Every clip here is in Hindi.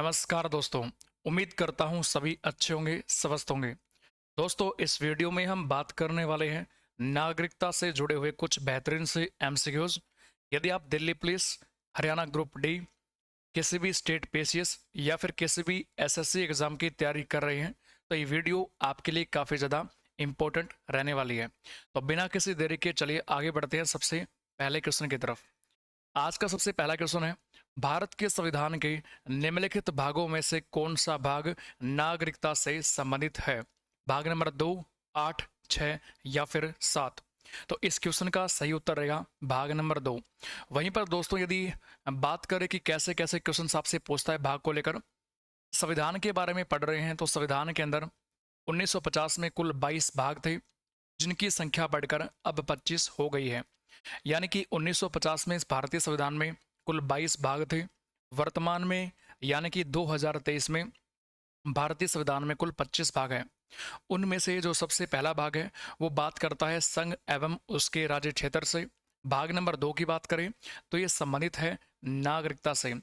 नमस्कार दोस्तों। उम्मीद करता हूँ सभी अच्छे होंगे, स्वस्थ होंगे। दोस्तों, इस वीडियो में हम बात करने वाले हैं नागरिकता से जुड़े हुए कुछ बेहतरीन से एमसीक्यूज। यदि आप Delhi police, Haryana group D, किसी भी स्टेट पीसीएस या फिर किसी भी एसएससी एग्जाम की तैयारी कर रहे हैं तो ये वीडियो आपके लिए काफ़ी ज़्यादा इंपॉर्टेंट रहने वाली है। तो बिना किसी देरी के चलिए आगे बढ़ते हैं सबसे पहले क्वेश्चन की तरफ। आज का सबसे पहला क्वेश्चन है, भारत के संविधान के निम्नलिखित भागों में से कौन सा भाग नागरिकता से संबंधित है? भाग नंबर 2, 8, 6 या फिर 7। तो इस क्वेश्चन का सही उत्तर रहेगा भाग नंबर 2। वहीं पर दोस्तों, यदि बात करें कि कैसे कैसे क्वेश्चन आपसे पूछता है भाग को लेकर, संविधान के बारे में पढ़ रहे हैं तो संविधान के अंदर 1950 में कुल 22 भाग थे, जिनकी संख्या बढ़कर अब 25 हो गई है। यानी कि 1950 में इस भारतीय संविधान में कुल 22 भाग थे। वर्तमान में यानी कि 2023 में भारतीय संविधान में कुल 25 भाग हैं। उनमें से जो सबसे पहला भाग है वो बात करता है संघ एवं उसके राज्य क्षेत्र से। भाग नंबर 2 की बात करें तो ये संबंधित है नागरिकता से।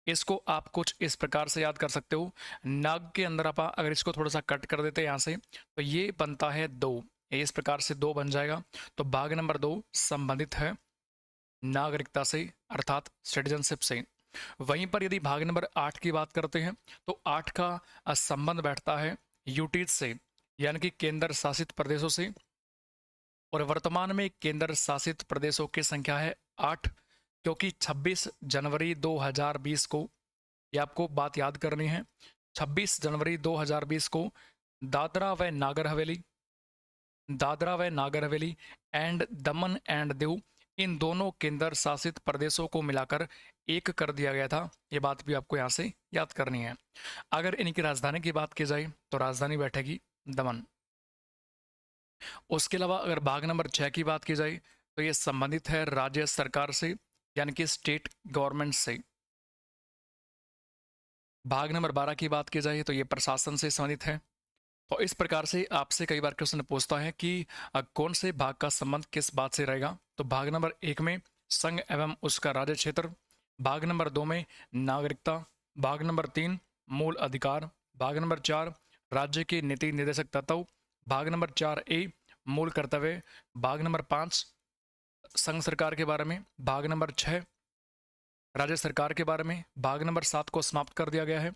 इसको आप कुछ इस प्रकार से याद कर सकते हो। नाग के अंदर आप अगर इसको थोड़ा सा कट कर देते हैं यहाँ से तो ये बनता है 2। ये इस प्रकार से 2 बन जाएगा। तो भाग नंबर 2 संबंधित है नागरिकता से, अर्थात सिटीजनशिप से। वहीं पर यदि भाग नंबर 8 की बात करते हैं तो 8 का संबंध बैठता है यूटीज से, यानी कि केंद्र शासित प्रदेशों से। और वर्तमान में केंद्र शासित प्रदेशों की संख्या है 8, क्योंकि 26 जनवरी 2020 को, ये आपको बात याद करनी है, 26 जनवरी 2020 को दादरा व नागर हवेली, दादरा व Nagar Haveli and Daman and Diu, इन दोनों केंद्र शासित प्रदेशों को मिलाकर एक कर दिया गया था। ये बात भी आपको यहाँ से याद करनी है। अगर इनकी राजधानी की बात की जाए तो राजधानी बैठेगी दमन। उसके अलावा अगर भाग नंबर 6 की बात की जाए तो ये संबंधित है राज्य सरकार से, यानी कि स्टेट गवर्नमेंट से। भाग नंबर 12 की बात की जाए तो ये प्रशासन से संबंधित है। तो इस प्रकार से आपसे कई बार क्वेश्चन पूछता है कि कौन से भाग का संबंध किस बात से रहेगा। तो भाग नंबर 1 में संघ एवं उसका राज्य क्षेत्र, भाग नंबर 2 में नागरिकता, भाग नंबर 3 मूल अधिकार, भाग नंबर 4 राज्य के नीति निर्देशक तत्व, भाग नंबर 4 मूल कर्तव्य, भाग नंबर 5 संघ सरकार के बारे में, भाग नंबर 6 राज्य सरकार के बारे में, भाग नंबर 7 को समाप्त कर दिया गया है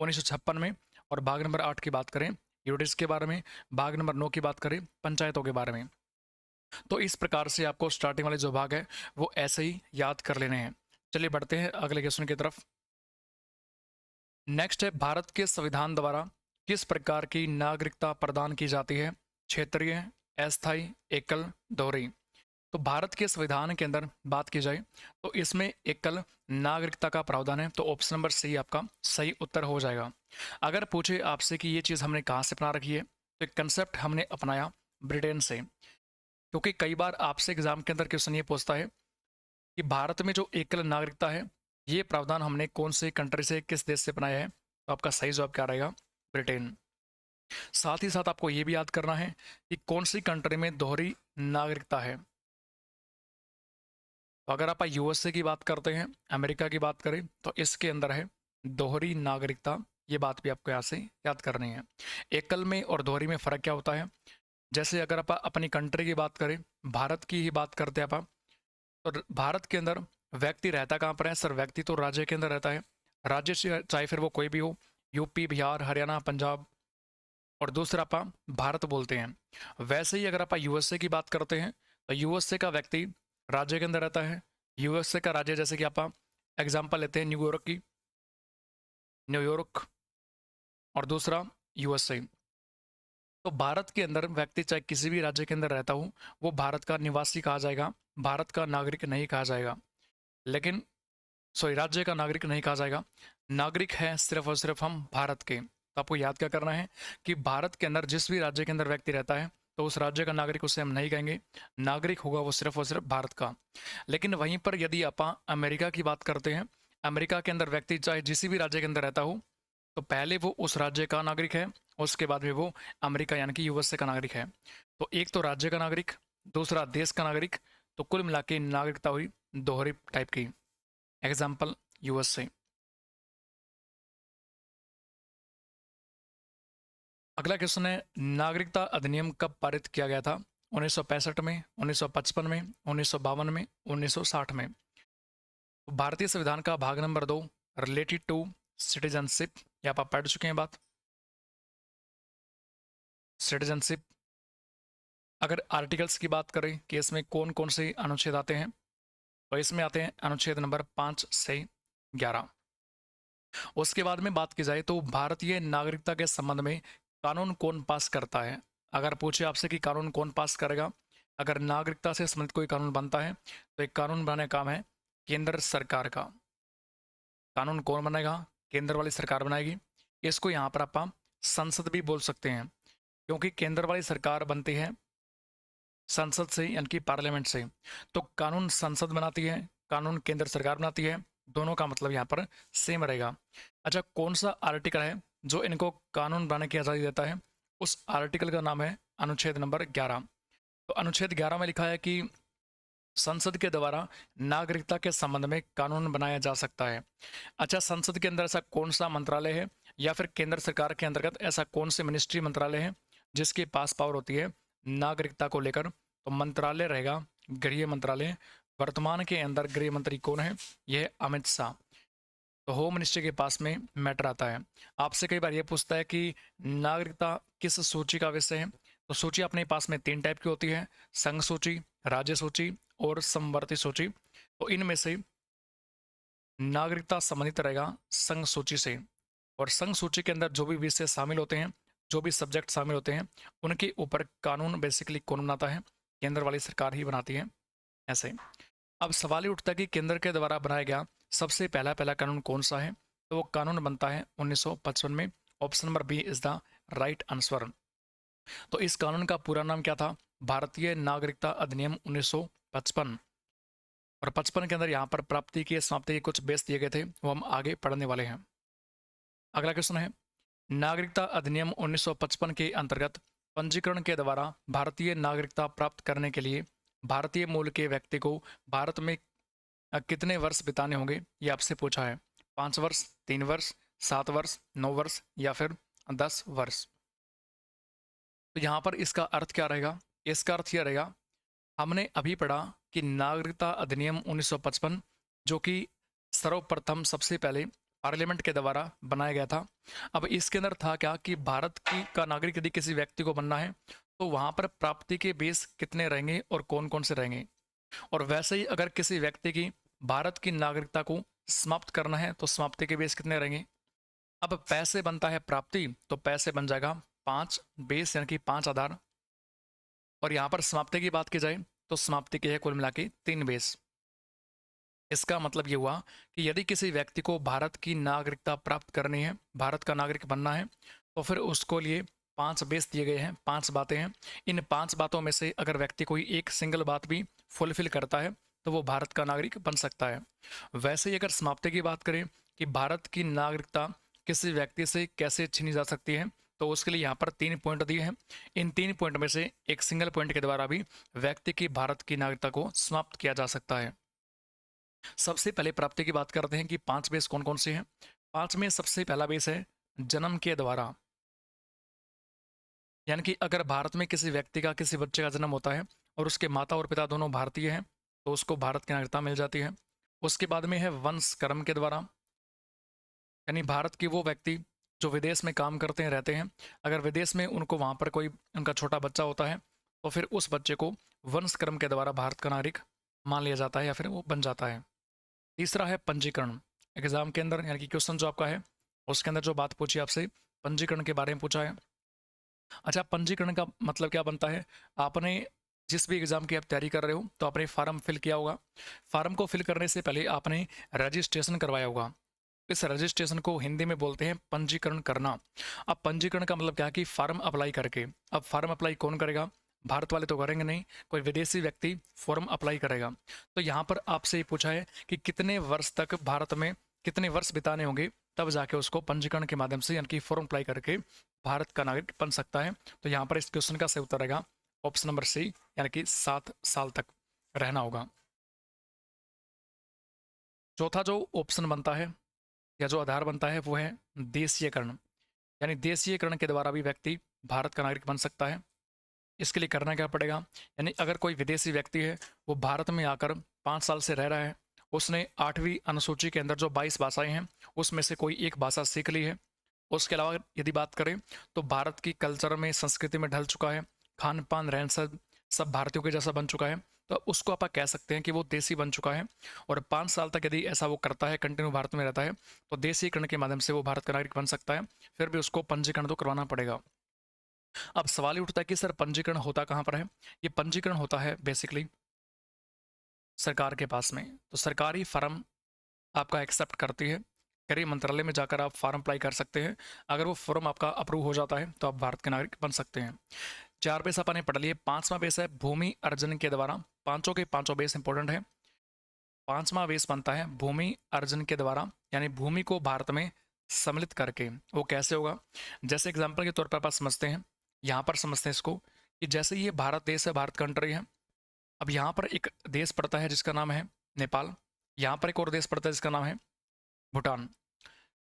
1956 में। और भाग नंबर 8 की बात करें यूनिट्स के बारे में, भाग नंबर 9 की बात करें पंचायतों के बारे में। तो इस प्रकार से आपको स्टार्टिंग वाले जो भाग है वो ऐसे ही याद कर लेने हैं। चलिए बढ़ते हैं अगले क्वेश्चन की तरफ। नेक्स्ट है, भारत के संविधान द्वारा किस प्रकार की नागरिकता प्रदान की जाती है? क्षेत्रीय, अस्थायी, एकल, दोहरी। तो भारत के संविधान के अंदर बात की जाए तो इसमें एकल नागरिकता का प्रावधान है। तो ऑप्शन नंबर सी आपका सही उत्तर हो जाएगा। अगर पूछे आपसे कि ये चीज़ हमने कहाँ से अपना रखी है तो एक कंसेप्ट हमने अपनाया ब्रिटेन से। क्योंकि कई बार आपसे एग्जाम के अंदर क्वेश्चन ये पूछता है कि भारत में जो एकल नागरिकता है ये प्रावधान हमने कौन से कंट्री से, किस देश से अपनाया है। तो आपका सही जवाब क्या रहेगा? ब्रिटेन। साथ ही साथ आपको ये भी याद करना है कि कौन सी कंट्री में दोहरी नागरिकता है। तो अगर आप यूएसए की बात करते हैं, अमेरिका की बात करें तो इसके अंदर है दोहरी नागरिकता। ये बात भी आपको यहाँ से याद करनी है। एकल में और दोहरी में फ़र्क क्या होता है? जैसे अगर आप अपनी कंट्री की बात करें, भारत की ही बात करते हैं आप, तो भारत के अंदर व्यक्ति रहता कहाँ पर है? सर, व्यक्ति तो राज्य के अंदर रहता है। राज्य से चाहे फिर वो कोई भी हो, यूपी, बिहार, हरियाणा, पंजाब, और दूसरा आप भारत बोलते हैं। वैसे ही अगर आप यूएसए की बात करते हैं तो यूएसए का व्यक्ति राज्य के अंदर रहता है। यूएसए का राज्य, जैसे कि आप एग्जांपल लेते हैं न्यूयॉर्क की, न्यूयॉर्क, और दूसरा यूएसए। तो भारत के अंदर व्यक्ति चाहे किसी भी राज्य के अंदर रहता हो वो भारत का निवासी कहा जाएगा, भारत का नागरिक नहीं कहा जाएगा। लेकिन सॉरी, राज्य का नागरिक नहीं कहा जाएगा। नागरिक है सिर्फ और सिर्फ हम भारत के। तो आपको याद क्या करना है कि भारत के अंदर जिस भी राज्य के अंदर व्यक्ति रहता है तो उस राज्य का नागरिक उसे हम नहीं कहेंगे। नागरिक होगा वो सिर्फ और सिर्फ भारत का। लेकिन वहीं पर यदि आप अमेरिका की बात करते हैं, अमेरिका के अंदर व्यक्ति चाहे जिस भी राज्य के अंदर रहता हो तो पहले वो उस राज्य का नागरिक है, उसके बाद में वो अमेरिका यानी कि यूएसए का नागरिक है। तो एक तो राज्य का नागरिक, दूसरा देश का नागरिक। तो कुल मिला के नागरिकता हुई दोहरी टाइप की। Example USA. अगला क्वेश्चन है, नागरिकता अधिनियम कब पारित किया गया था? 1965 में, 1955 में, 1952 में, 1960 में। भारतीय संविधान का भाग नंबर 2 रिलेटेड टू सिटीजनशिप, यहाँ पर पढ़ चुके हैं बात। सिटीजनशिप, अगर आर्टिकल्स की बात करें कि इसमें कौन कौन से अनुच्छेद आते हैं, तो इसमें आते हैं अनुच्छेद नंबर 5 से 11। उसके बाद में बात की जाए तो भारतीय नागरिकता के संबंध में कानून कौन पास करता है? अगर पूछे आपसे कि कानून कौन पास करेगा, अगर नागरिकता से संबंधित कोई कानून बनता है तो एक कानून बनाने का काम है केंद्र सरकार का। कानून कौन बनाएगा? केंद्र वाली सरकार बनाएगी। इसको यहाँ पर आप संसद भी बोल सकते हैं, क्योंकि केंद्र वाली सरकार बनती है संसद से, यानी कि पार्लियामेंट से। तो कानून संसद बनाती है, कानून केंद्र सरकार बनाती है, दोनों का मतलब यहाँ पर सेम रहेगा। अच्छा, कौन सा आर्टिकल है जो इनको कानून बनाने की आज़ादी देता है? उस आर्टिकल का नाम है अनुच्छेद नंबर 11। तो अनुच्छेद 11 में लिखा है कि संसद के द्वारा नागरिकता के संबंध में कानून बनाया जा सकता है। अच्छा, संसद के अंदर ऐसा कौन सा मंत्रालय है, या फिर केंद्र सरकार के अंतर्गत ऐसा कौन से मिनिस्ट्री मंत्रालय है जिसके पास पावर होती है नागरिकता को लेकर? तो मंत्रालय रहेगा गृह मंत्रालय। वर्तमान के अंदर गृह मंत्री कौन है? यह अमित शाह। तो होम मिनिस्ट्री के पास में मैटर आता है। आपसे कई बार यह पूछता है कि नागरिकता किस सूची का विषय है? तो सूची अपने पास में 3 टाइप की होती है, संघ सूची, राज्य सूची और समवर्ती सूची। तो इनमें से नागरिकता संबंधित रहेगा संघ सूची से, और संघ सूची के अंदर जो भी विषय शामिल होते हैं, जो भी सब्जेक्ट शामिल होते हैं, उनके ऊपर कानून बेसिकली कौन बनाता है? केंद्र वाली सरकार ही बनाती है। ऐसे अब सवाल ही उठता है कि केंद्र के द्वारा बनाया गया सबसे पहला पहला कानून कौन सा है? तो वो कानून बनता है 1955 में। Option number B is the right answer. तो इस कानून का पूरा नाम क्या था? भारतीय नागरिकता अधिनियम 1955। और 55 के अंदर यहाँ पर प्राप्ति की समाप्ति के कुछ बेस दिए गए थे, वो हम आगे पढ़ने वाले हैं। अगला क्वेश्चन है, नागरिकता अधिनियम 1955 के अंतर्गत पंजीकरण के द्वारा भारतीय नागरिकता प्राप्त करने के लिए भारतीय मूल के व्यक्ति को भारत में कितने वर्ष बिताने होंगे? ये आपसे पूछा है। 5 वर्ष, 3 वर्ष, 7 वर्ष, 9 वर्ष या फिर 10 वर्ष। तो यहाँ पर इसका अर्थ क्या रहेगा? इसका अर्थ यह रहेगा, हमने अभी पढ़ा कि नागरिकता अधिनियम 1955 जो कि सर्वप्रथम सबसे पहले पार्लियामेंट के द्वारा बनाया गया था। अब इसके अंदर था क्या कि भारत की का नागरिक यदि किसी व्यक्ति को बनना है तो वहाँ पर प्राप्ति के बेस कितने रहेंगे और कौन कौन से रहेंगे। और वैसे ही अगर किसी व्यक्ति की भारत की नागरिकता को समाप्त करना है तो समाप्ति के बेस कितने रहेंगे। अब पैसे बनता है प्राप्ति, तो पैसे बन जाएगा 5 बेस, यानी कि 5 आधार। और यहाँ पर समाप्ति की बात की जाए तो समाप्ति के है कुल मिला के 3 बेस। इसका मतलब ये हुआ कि यदि किसी व्यक्ति को भारत की नागरिकता प्राप्त करनी है, भारत का नागरिक बनना है, तो फिर उसको लिए 5 बेस दिए गए हैं, 5 बातें हैं। इन 5 बातों में से अगर व्यक्ति कोई एक सिंगल बात भी फुलफिल करता है तो वो भारत का नागरिक बन सकता है। वैसे ही अगर समाप्ति की बात करें कि भारत की नागरिकता किसी व्यक्ति से कैसे छीनी जा सकती है, तो उसके लिए यहाँ पर 3 पॉइंट दिए हैं। इन 3 पॉइंट में से एक सिंगल पॉइंट के द्वारा भी व्यक्ति की भारत की नागरिकता को समाप्त किया जा सकता है। सबसे पहले प्राप्ति की बात करते हैं कि 5 बेस कौन कौन से हैं। 5 में सबसे पहला बेस है जन्म के द्वारा, यानी कि अगर भारत में किसी व्यक्ति का, किसी बच्चे का जन्म होता है और उसके माता और पिता दोनों भारतीय हैं तो उसको भारत की नागरिकता मिल जाती है। उसके बाद में है वंश कर्म के द्वारा, यानी भारत की वो व्यक्ति जो विदेश में काम करते हैं, रहते हैं, अगर विदेश में उनको वहाँ पर कोई उनका छोटा बच्चा होता है तो फिर उस बच्चे को वंश कर्म के द्वारा भारत का नागरिक मान लिया जाता है या फिर वो बन जाता है। तीसरा है पंजीकरण। एग्जाम के अंदर, यानी कि क्वेश्चन जो आपका है उसके अंदर जो बात पूछी आपसे, पंजीकरण के बारे में पूछा है। अच्छा, पंजीकरण का मतलब क्या बनता है? आपने जिस भी एग्जाम की आप तैयारी कर रहे हो तो आपने फार्म फिल किया होगा। फार्म को फिल करने से पहले आपने रजिस्ट्रेशन करवाया होगा। इस रजिस्ट्रेशन को हिंदी में बोलते हैं पंजीकरण करना। अब पंजीकरण का मतलब क्या है कि फार्म अप्लाई करके, अब फार्म अप्लाई कौन करेगा? भारत वाले तो करेंगे नहीं, कोई विदेशी व्यक्ति फॉर्म अप्लाई करेगा। तो यहाँ पर आपसे ये पूछा है कि कितने वर्ष तक भारत में कितने वर्ष बिताने होंगे, तब जाके उसको पंजीकरण के माध्यम से, यानी कि फॉर्म अप्लाई करके भारत का नागरिक बन सकता है। तो यहाँ पर इस क्वेश्चन का सही उत्तर रहेगा ऑप्शन नंबर सी, यानी कि 7 साल तक रहना होगा। चौथा जो ऑप्शन बनता है या जो आधार बनता है वो है देशीयकरण। यानी देशीयकरण के द्वारा भी व्यक्ति भारत का नागरिक बन सकता है। इसके लिए करना क्या पड़ेगा, यानी अगर कोई विदेशी व्यक्ति है, वो भारत में आकर 5 साल से रह रहा है, उसने 8वीं अनुसूची के अंदर जो 22 भाषाएं हैं उसमें से कोई एक भाषा सीख ली है, उसके अलावा यदि बात करें तो भारत की कल्चर में, संस्कृति में ढल चुका है, खान पान रहन सहन सब भारतीयों के जैसा बन चुका है, तो उसको आप कह सकते हैं कि वो देसी बन चुका है। और 5 साल तक यदि ऐसा वो करता है, कंटिन्यू भारत में रहता है, तो देसीकरण के माध्यम से वो भारत का नागरिक बन सकता है। फिर भी उसको पंजीकरण तो करवाना पड़ेगा। अब सवाल ये उठता है कि सर पंजीकरण होता कहाँ पर है। ये पंजीकरण होता है बेसिकली सरकार के पास में। तो सरकारी फर्म आपका एक्सेप्ट करती है, गृह मंत्रालय में जाकर आप फॉर्म अप्लाई कर सकते हैं। अगर वो फॉर्म आपका अप्रूव हो जाता है तो आप भारत के नागरिक बन सकते हैं। 4 बेस अपन ने पढ़ लिए। 5वां बेस है भूमि अर्जन के द्वारा। पांचों के पांचों बेस इंपॉर्टेंट है। 5वां बेस बनता है भूमि अर्जन के द्वारा, यानी भूमि को भारत में सम्मिलित करके। वो कैसे होगा, जैसे एग्जाम्पल के तौर पर आप समझते हैं, यहाँ पर समझते हैं इसको कि जैसे ये भारत देश है, भारत कंट्री है। अब यहाँ पर एक देश पड़ता है जिसका नाम है नेपाल, यहाँ पर एक और देश पड़ता है जिसका नाम है भूटान,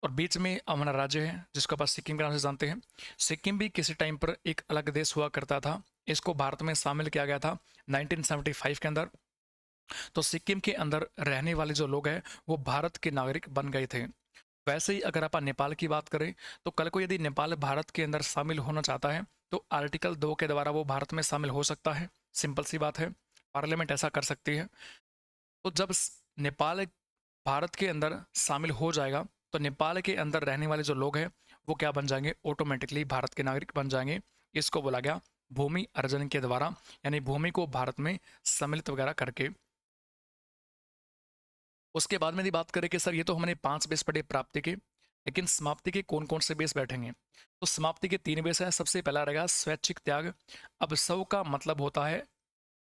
और बीच में हमारा राज्य है जिसको आप सिक्किम के नाम से जानते हैं। सिक्किम भी किसी टाइम पर एक अलग देश हुआ करता था, इसको भारत में शामिल किया गया था 1975 के अंदर। तो सिक्किम के अंदर रहने वाले जो लोग हैं वो भारत के नागरिक बन गए थे। वैसे ही अगर आप नेपाल की बात करें तो कल को यदि नेपाल भारत के अंदर शामिल होना चाहता है तो आर्टिकल 2 के द्वारा वो भारत में शामिल हो सकता है। सिंपल सी बात है, पार्लियामेंट ऐसा कर सकती है। तो जब नेपाल भारत के अंदर शामिल हो जाएगा तो नेपाल के अंदर रहने वाले जो लोग हैं वो क्या बन जाएंगे, ऑटोमेटिकली भारत के नागरिक बन जाएंगे। इसको बोला गया भूमि अर्जन के द्वारा, यानी भूमि को भारत में सम्मिलित वगैरह करके। उसके बाद में यदि बात करें कि सर ये तो हमने 5 बेस पढ़े प्राप्ति के, लेकिन समाप्ति के कौन कौन से बेस बैठेंगे। तो समाप्ति के 3 बेस है। सबसे पहला रहेगा स्वैच्छिक त्याग। अब स्व का मतलब होता है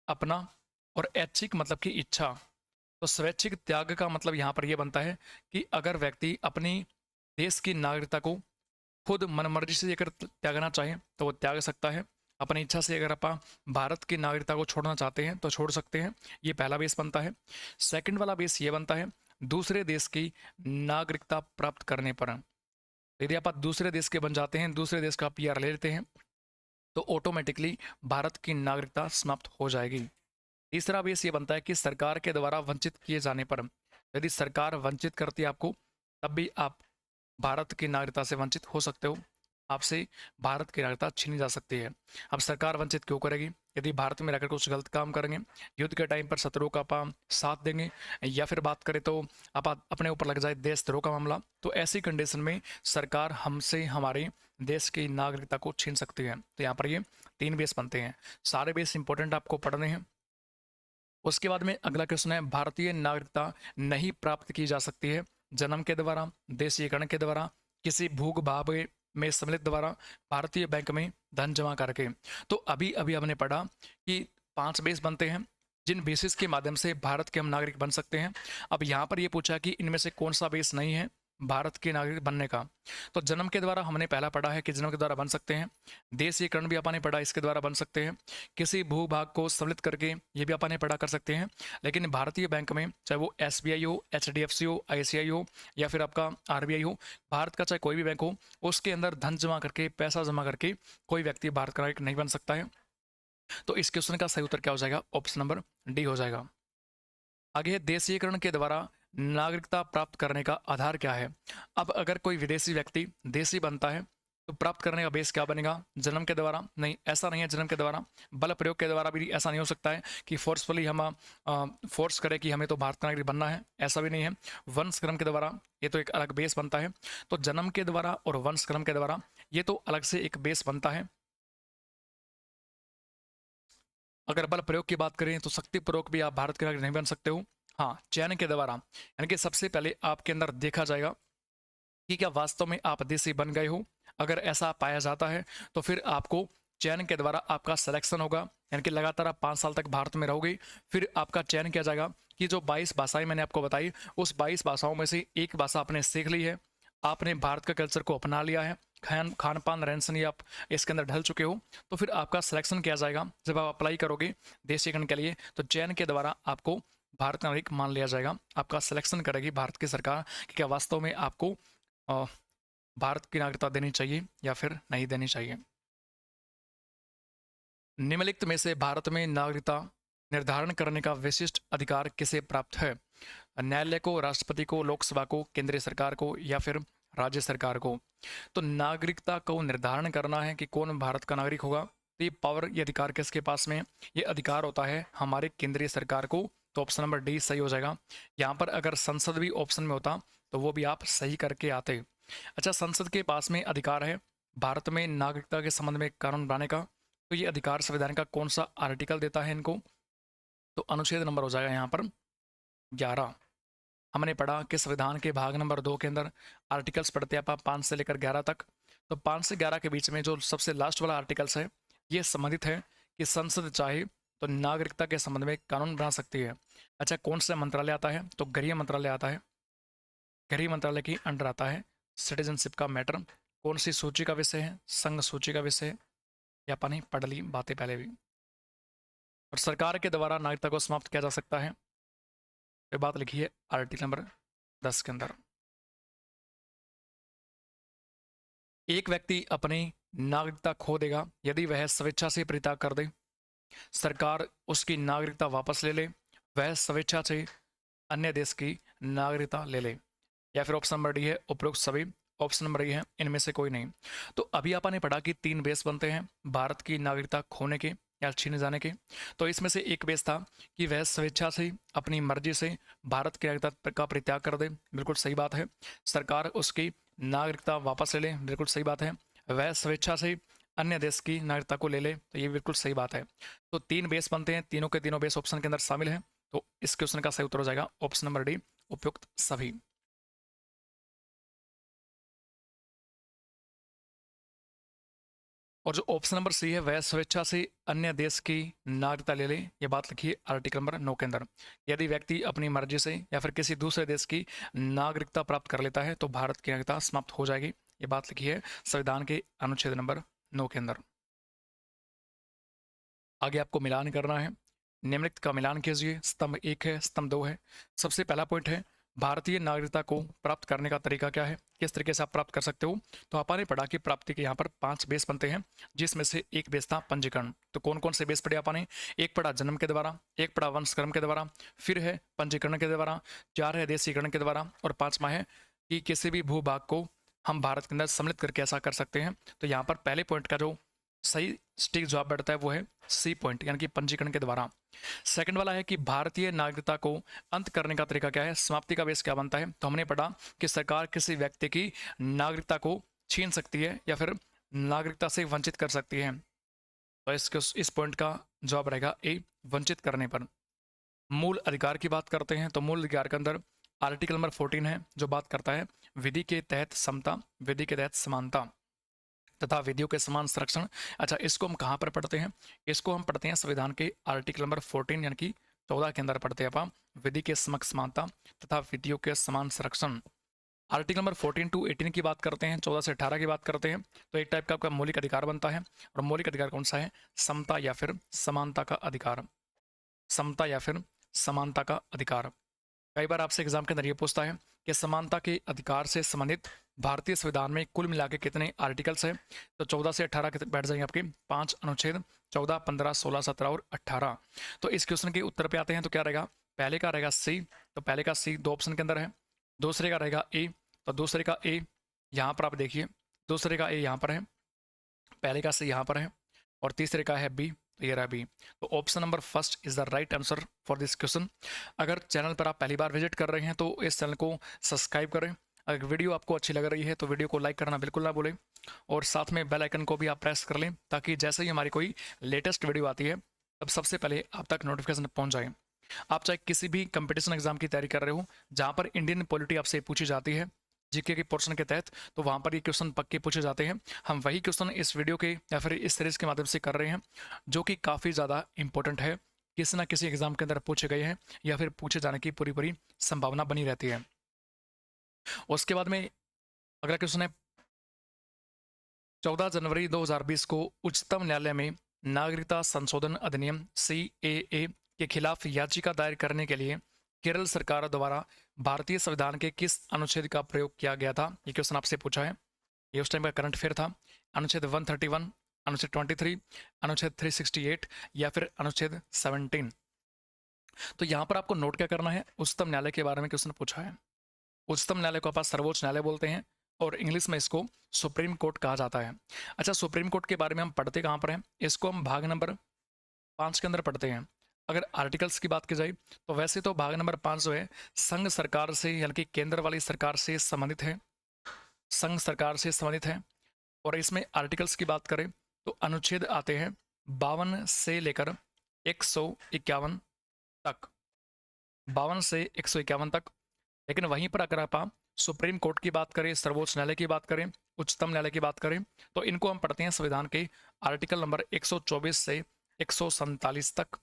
अपना, और ऐच्छिक मतलब की इच्छा। तो स्वैच्छिक त्याग का मतलब यहाँ पर यह बनता है कि अगर व्यक्ति अपनी देश की नागरिकता को खुद मनमर्जी से अगर त्यागना चाहे तो वो त्याग सकता है। अपनी इच्छा से अगर आप भारत की नागरिकता को छोड़ना चाहते हैं तो छोड़ सकते हैं। ये पहला बेस बनता है। सेकंड वाला बेस ये बनता है दूसरे देश की नागरिकता प्राप्त करने पर। यदि आप दूसरे देश के बन जाते हैं, दूसरे देश का पीआर ले लेते हैं, तो ऑटोमेटिकली भारत की नागरिकता समाप्त हो जाएगी। तीसरा बेस ये बनता है कि सरकार के द्वारा वंचित किए जाने पर, यदि सरकार वंचित करती है आपको, तब भी आप भारत की नागरिकता से वंचित हो सकते हो, आपसे भारत की नागरिकता छीनी जा सकती है। अब सरकार वंचित क्यों करेगी, यदि भारत में रहकर कुछ गलत काम करेंगे, युद्ध के टाइम पर शत्रुओं का आप साथ देंगे, या फिर बात करें तो आप अपने ऊपर लग जाए देशद्रोह का मामला, तो ऐसी कंडीशन में सरकार हमसे हमारे देश की नागरिकता को छीन सकती है। तो यहाँ पर ये 3 बेस बनते हैं। सारे बेस इंपॉर्टेंट आपको पढ़ने हैं। उसके बाद में अगला क्वेश्चन है भारतीय नागरिकता नहीं प्राप्त की जा सकती है जन्म के द्वारा, देशीयकरण के द्वारा, किसी भूख भाव में सम्मिलित द्वारा, भारतीय बैंक में धन जमा करके। तो अभी अभी हमने पढ़ा कि 5 बेस बनते हैं जिन बेसिस के माध्यम से भारत के हम नागरिक बन सकते हैं। अब यहाँ पर यह पूछा कि इनमें से कौन सा बेस नहीं है भारत के नागरिक बनने का। तो जन्म के द्वारा हमने पहला पढ़ा है कि जन्म के द्वारा बन सकते हैं। देशीयकरण भी अपन ने पढ़ा, इसके द्वारा बन सकते हैं। किसी भूभाग को सम्मिलित करके ये भी अपन ने पढ़ा कर सकते हैं। लेकिन भारतीय बैंक में, चाहे वो SBI हो, HDFC हो, ICI हो, या फिर आपका RBI हो, भारत का चाहे कोई भी बैंक हो, उसके अंदर धन जमा करके, पैसा जमा करके कोई व्यक्ति भारत का नागरिक नहीं बन सकता है। तो इस क्वेश्चन का सही उत्तर क्या हो जाएगा, ऑप्शन नंबर डी हो जाएगा। आगे है देशीयकरण के द्वारा नागरिकता प्राप्त करने का आधार क्या है। अब अगर कोई विदेशी व्यक्ति देशी बनता है तो प्राप्त करने का बेस क्या बनेगा, जन्म के द्वारा? नहीं, ऐसा नहीं है जन्म के द्वारा। बल प्रयोग के द्वारा भी ऐसा नहीं हो सकता है कि फोर्सफुली हम फोर्स करें कि हमें तो भारत का नागरिक बनना है, ऐसा भी नहीं है। वंशक्रम के द्वारा ये तो एक अलग बेस बनता है। तो जन्म के द्वारा और वंशक्रम के द्वारा ये तो अलग से एक बेस बनता है। अगर बल प्रयोग की बात करें तो शक्ति प्रयोग भी आप भारत के नागरिक नहीं बन सकते हो। हाँ, चयन के द्वारा, यानी कि सबसे पहले आपके अंदर देखा जाएगा कि क्या वास्तव में आप देशी बन गए हो। अगर ऐसा पाया जाता है तो फिर आपको चयन के द्वारा आपका सिलेक्शन होगा, यानी कि लगातार आप 5 साल तक भारत में रहोगे। फिर आपका चयन किया जाएगा कि जो 22 भाषाएं मैंने आपको बताई, उस 22 भाषाओं में से एक भाषा आपने सीख ली है, आपने भारत का कल्चर को अपना लिया है, खान पान रहन सहन आप इसके अंदर ढल चुके हो, तो फिर आपका सिलेक्शन किया जाएगा। जब आप अप्लाई करोगे देशीकरण के लिए तो चयन के द्वारा आपको भारत नागरिक मान लिया जाएगा। आपका सिलेक्शन करेगी भारत की सरकार कि क्या वास्तव में आपको भारत की नागरिकता देनी चाहिए या फिर नहीं देनी चाहिए। निम्नलिखित में से भारत में नागरिकता निर्धारण करने का विशिष्ट अधिकार किसे प्राप्त है? न्यायालय को, राष्ट्रपति को, लोकसभा को, केंद्रीय सरकार को या फिर राज्य सरकार को? तो नागरिकता को निर्धारण करना है कि कौन भारत का नागरिक होगा, तो ये पावर, ये अधिकार किसके पास में? ये अधिकार होता है हमारे केंद्रीय सरकार को। तो ऑप्शन नंबर डी सही हो जाएगा। यहाँ पर अगर संसद भी ऑप्शन में होता तो वो भी आप सही करके आते। अच्छा, संसद के पास में अधिकार है भारत में नागरिकता के संबंध में कानून बनाने का। तो ये अधिकार संविधान का कौन सा आर्टिकल देता है इनको? तो अनुच्छेद नंबर हो जाएगा यहाँ पर 11। हमने पढ़ा कि संविधान के भाग नंबर 2 के अंदर आर्टिकल्स पढ़ते हैं आप 5 से लेकर 11 तक। तो 5 से 11 के बीच में जो सबसे लास्ट वाला आर्टिकल्स है ये संबंधित है कि संसद चाहे तो नागरिकता के संबंध में कानून बना सकती है। अच्छा, कौन सा मंत्रालय आता है? तो गृह मंत्रालय आता है। गृह मंत्रालय की अंडर आता है सिटीजनशिप का मैटर। कौन सी सूची का विषय है? संघ सूची का विषय है। या अपनी पढ़ ली बातें पहले भी। और सरकार के द्वारा नागरिकता को समाप्त किया जा सकता है, ये बात लिखी है आर्टिकल नंबर 10 के अंदर। एक व्यक्ति अपनी नागरिकता खो देगा यदि वह स्वेच्छा से परित्याग कर दे, सरकार उसकी नागरिकता वापस ले ले, वह स्वेच्छा से अन्य देश की नागरिकता ले ले, या फिर ऑप्शन नंबर डी है उपरोक्त सभी। ऑप्शन नंबर ए है इनमें से कोई नहीं। तो अभी आपने पढ़ा कि 3 बेस बनते हैं भारत की नागरिकता खोने के या छीने जाने के। तो इसमें से एक बेस था कि वह स्वेच्छा से अपनी मर्जी से भारत की नागरिकता का परित्याग कर दे, बिल्कुल सही बात है। सरकार उसकी नागरिकता वापस ले ले, बिल्कुल सही बात है। वह स्वेच्छा से अन्य देश की नागरिकता को ले ले, तो ये बिल्कुल सही बात है। तो 3 बेस बनते हैं, तीनों के तीनों बेस ऑप्शन के अंदर शामिल है। तो इस क्वेश्चन का सही उत्तर हो जाएगा ऑप्शन नंबर डी उपयुक्त सभी। और जो ऑप्शन नंबर सी है वह स्वेच्छा से अन्य देश की नागरिकता ले ले, ये बात लिखी है आर्टिकल नंबर 9 के अंदर। यदि व्यक्ति अपनी मर्जी से या फिर किसी दूसरे देश की नागरिकता प्राप्त कर लेता है तो भारत की नागरिकता समाप्त हो जाएगी, ये बात लिखी है संविधान के अनुच्छेद नंबर 9 के अंदर। आगे आपको मिलान करना है, निम्नलिखित का मिलान कीजिए। स्तंभ 1 है, स्तंभ 2 है। सबसे पहला पॉइंट है भारतीय नागरिकता को प्राप्त करने का तरीका क्या है, किस तरीके से आप प्राप्त कर सकते हो। तो आपने पढ़ा कि प्राप्ति के यहाँ पर 5 बेस बनते हैं, जिसमें से एक बेस था पंजीकरण। तो कौन कौन से बेस पढ़े आपने? एक पढ़ा जन्म के द्वारा, एक पढ़ा वंशक्रम के द्वारा, फिर है पंजीकरण के द्वारा, 4 है देशीकरण के द्वारा, और 5वां है कि किसी भी भूभाग को हम भारत के अंदर सम्मिलित करके ऐसा कर सकते हैं। तो यहाँ पर पहले पॉइंट का जो सही सटीक जवाब बैठता है वो है सी पॉइंट, यानी कि पंजीकरण के द्वारा। सेकंड वाला है कि भारतीय नागरिकता को अंत करने का तरीका क्या है, समाप्ति का बेस क्या बनता है। तो हमने पढ़ा कि सरकार किसी व्यक्ति की नागरिकता को छीन सकती है या फिर नागरिकता से वंचित कर सकती है। तो इस पॉइंट का जवाब रहेगा ए, वंचित करने पर। मूल अधिकार की बात करते हैं तो मूल अधिकार के अंदर आर्टिकल नंबर 14 है जो बात करता है विधि के तहत समता, विधि के तहत समानता तथा विधियों के समान संरक्षण। अच्छा, इसको हम कहाँ पर पढ़ते हैं? इसको हम पढ़ते हैं संविधान के आर्टिकल नंबर 14 यानी कि 14 के अंदर पढ़ते हैं आप विधि के समक्ष समानता तथा विधियों के समान संरक्षण। आर्टिकल नंबर 14 टू 18 की बात करते हैं, 14 से 18 की बात करते हैं। तो एक टाइप का आपका मौलिक अधिकार बनता है, और मौलिक अधिकार कौन सा है? समता या फिर समानता का अधिकार, समता या फिर समानता का अधिकार। कई बार आपसे एग्जाम के अंदर ये पूछता है कि समानता के अधिकार से संबंधित भारतीय संविधान में कुल मिला के कितने आर्टिकल्स हैं। तो 14 से 18 के बैठ जाएंगे आपके 5 अनुच्छेद, 14, 15, 16, 17 और 18। तो इस क्वेश्चन के उत्तर पे आते हैं तो क्या रहेगा? पहले का रहेगा सी, तो पहले का सी 2 ऑप्शन के अंदर है। दूसरे का रहेगा ए, तो दूसरे का ए यहाँ पर आप देखिए, दूसरे का ए यहाँ पर है, पहले का सी यहाँ पर है, और तीसरे का है बी, तो ये रहा बी। तो option number first is the right answer for this question. अगर चैनल पर आप पहली बार विजिट कर रहे हैं तो इस चैनल को सब्सक्राइब करें। अगर वीडियो आपको अच्छी लग रही है तो वीडियो को लाइक करना बिल्कुल ना भूलें, और साथ में बेल आइकन को भी आप प्रेस कर लें ताकि जैसे ही हमारी कोई लेटेस्ट वीडियो आती है तब सबसे पहले आप तक नोटिफिकेशन पहुंच जाए। आप चाहे किसी भी कंपटीशन एग्जाम की तैयारी कर रहे हो जहाँ पर इंडियन पॉलिटी आपसे पूछी जाती है जीके के पोर्शन के तहत, तो वहाँ पर ये क्वेश्चन पक्के पूछे जाते हैं। हम वही क्वेश्चन इस वीडियो के या फिर इस सीरीज के माध्यम से कर रहे हैं जो कि काफ़ी ज़्यादा इंपॉर्टेंट है, किसी ना किसी एग्जाम के अंदर पूछे गए हैं या फिर पूछे जाने की पूरी पूरी संभावना बनी रहती है। उसके बाद में अगला क्वेश्चन है 14 जनवरी 2020 को उच्चतम न्यायालय में नागरिकता संशोधन अधिनियम CAA के खिलाफ याचिका दायर करने के लिए केरल सरकार द्वारा भारतीय संविधान के किस अनुच्छेद का प्रयोग किया गया था? ये क्वेश्चन आपसे पूछा है। ये उस टाइम का करंट अफेयर था। अनुच्छेद 131, अनुच्छेद 23, अनुच्छेद 368 या फिर अनुच्छेद 17। तो यहाँ पर आपको नोट क्या करना है, उच्चतम न्यायालय के बारे में क्वेश्चन पूछा है। उच्चतम न्यायालय को आप सर्वोच्च न्यायालय बोलते हैं और इंग्लिश में इसको सुप्रीम कोर्ट कहा जाता है। अच्छा, सुप्रीम कोर्ट के बारे में हम पढ़ते कहाँ पर हैं, इसको हम भाग नंबर 5 के अंदर पढ़ते हैं। अगर आर्टिकल्स की बात की जाए तो वैसे तो भाग नंबर 5 जो है संघ सरकार से यानी कि केंद्र वाली सरकार से संबंधित है, संघ सरकार से संबंधित है। और इसमें आर्टिकल्स की बात करें तो अनुच्छेद आते हैं 52 से लेकर 151 तक, 52 से 151 तक। लेकिन वहीं पर अगर आप सुप्रीम कोर्ट की बात करें, सर्वोच्च न्यायालय की बात करें, उच्चतम न्यायालय की बात करें, तो इनको हम पढ़ते हैं संविधान के आर्टिकल नंबर 124 से 147 तक।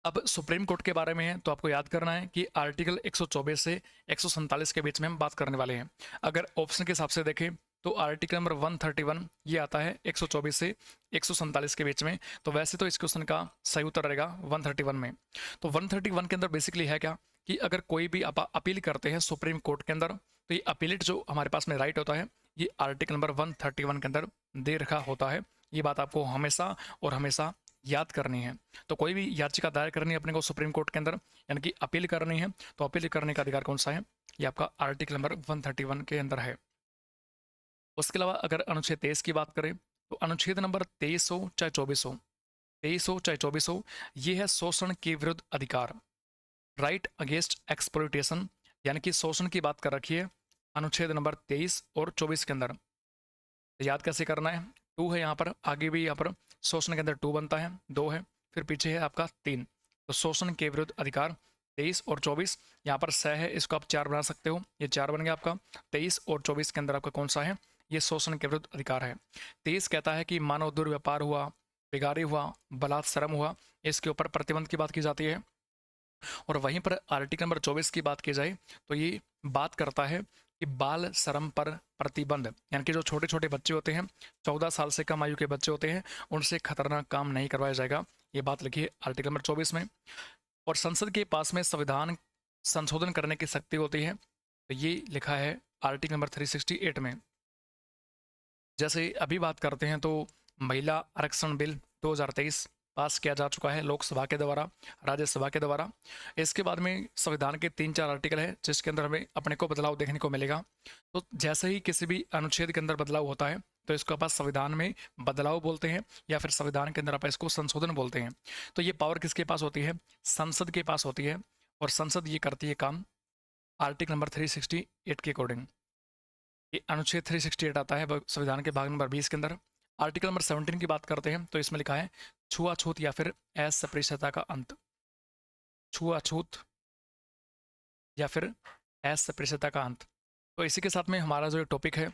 अब सुप्रीम कोर्ट के बारे में है तो आपको याद करना है कि आर्टिकल 124 से 147 के बीच में हम बात करने वाले हैं। अगर ऑप्शन के हिसाब से देखें तो आर्टिकल नंबर 131 ये आता है 124 से 147 के बीच में। तो वैसे तो इस क्वेश्चन का सही उत्तर रहेगा 131 में। तो 131 के अंदर बेसिकली है क्या कि अगर कोई भी आप अपील करते हैं सुप्रीम कोर्ट के अंदर तो ये अपीलेट जो हमारे पास में राइट होता है ये आर्टिकल नंबर 131 के अंदर दे रखा होता है। ये बात आपको हमेशा और हमेशा याद करनी है। तो कोई भी याचिका दायर करनी है अपने को सुप्रीम कोर्ट के अंदर यानी कि अपील करनी है तो अपील करने का अधिकार कौन सा है, ये आपका आर्टिकल नंबर 131 के अंदर है। उसके अलावा अगर अनुच्छेद 23 की बात करें तो अनुच्छेद नंबर 23 हो चाहे 24 हो, 23 हो चाहे 24 हो, ये है शोषण के विरुद्ध अधिकार, राइट अगेंस्ट एक्सप्लॉइटेशन, यानी कि शोषण की बात कर रखी है अनुच्छेद नंबर 23 और 24 के अंदर। तो याद कैसे करना है, 2 है यहाँ पर, आगे भी यहाँ पर शोषण के अंदर 2 बनता है, 2 है, फिर पीछे है आपका 3। तो शोषण के विरुद्ध अधिकार 23 और 24, यहाँ पर 6 है, इसको आप 4 बना सकते हो, ये 4 बन गया आपका। 23 और 24 के अंदर आपका कौन सा है, ये शोषण के विरुद्ध अधिकार है। 23 कहता है कि मानव दुर्व्यापार हुआ, बेगारी हुआ, बलात्सरम हुआ, इसके ऊपर प्रतिबंध की बात की जाती है। और वहीं पर आर्टिकल नंबर 24 की बात की जाए तो ये बात करता है कि बाल श्रम पर प्रतिबंध, यानी कि जो छोटे छोटे बच्चे होते हैं, 14 साल से कम आयु के बच्चे होते हैं, उनसे खतरनाक काम नहीं करवाया जाएगा, ये बात लिखी है आर्टिकल नंबर 24 में। और संसद के पास में संविधान संशोधन करने की शक्ति होती है, तो ये लिखा है आर्टिकल नंबर 368 में। जैसे अभी बात करते हैं तो महिला आरक्षण बिल 2023 पास किया जा चुका है लोकसभा के द्वारा, राज्यसभा के द्वारा। इसके बाद में संविधान के 3-4 आर्टिकल है जिसके अंदर हमें अपने को बदलाव देखने को मिलेगा। तो जैसे ही किसी भी अनुच्छेद के अंदर बदलाव होता है तो इसको आप संविधान में बदलाव बोलते हैं या फिर संविधान के अंदर आप इसको संशोधन बोलते हैं। तो ये पावर किसके पास होती है, संसद के पास होती है, और संसद ये करती है काम आर्टिकल नंबर 368 के अकॉर्डिंग। ये अनुच्छेद 368 आता है संविधान के भाग नंबर 20 के अंदर। आर्टिकल नंबर 17 की बात करते हैं तो इसमें लिखा है छुआछूत या फिर अस्पृश्यता का अंत, छुआछूत या फिर अस्पृश्यता का अंत। तो इसी के साथ में हमारा जो टॉपिक है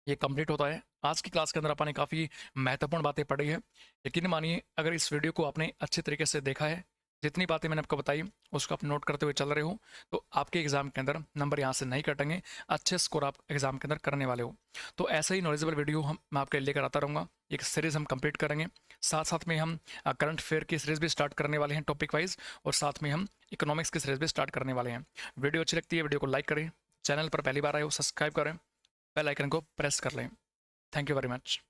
ये कंप्लीट होता है। आज की क्लास के अंदर आपने काफ़ी महत्वपूर्ण बातें पढ़ी है। यकीन मानिए अगर इस वीडियो को आपने अच्छे तरीके से देखा है, जितनी बातें मैंने आपको बताई उसको आप नोट करते हुए चल रहे हो, तो आपके एग्जाम के अंदर नंबर यहाँ से नहीं कटेंगे, अच्छे स्कोर आप एग्जाम के अंदर करने वाले हो। तो ऐसे ही नॉलेजेबल वीडियो मैं आपके लेकर आता रहूँगा। एक सीरीज़ हम कंप्लीट करेंगे, साथ साथ में हम करंट अफेयर की सीरीज़ भी स्टार्ट करने वाले हैं टॉपिक वाइज, और साथ में हम इकोनॉमिक्स की सीरीज़ भी स्टार्ट करने वाले हैं। वीडियो अच्छी लगती है वीडियो को लाइक करें, चैनल पर पहली बार आए हो सब्सक्राइब करें, बेल आइकन को प्रेस कर लें। Thank you very much.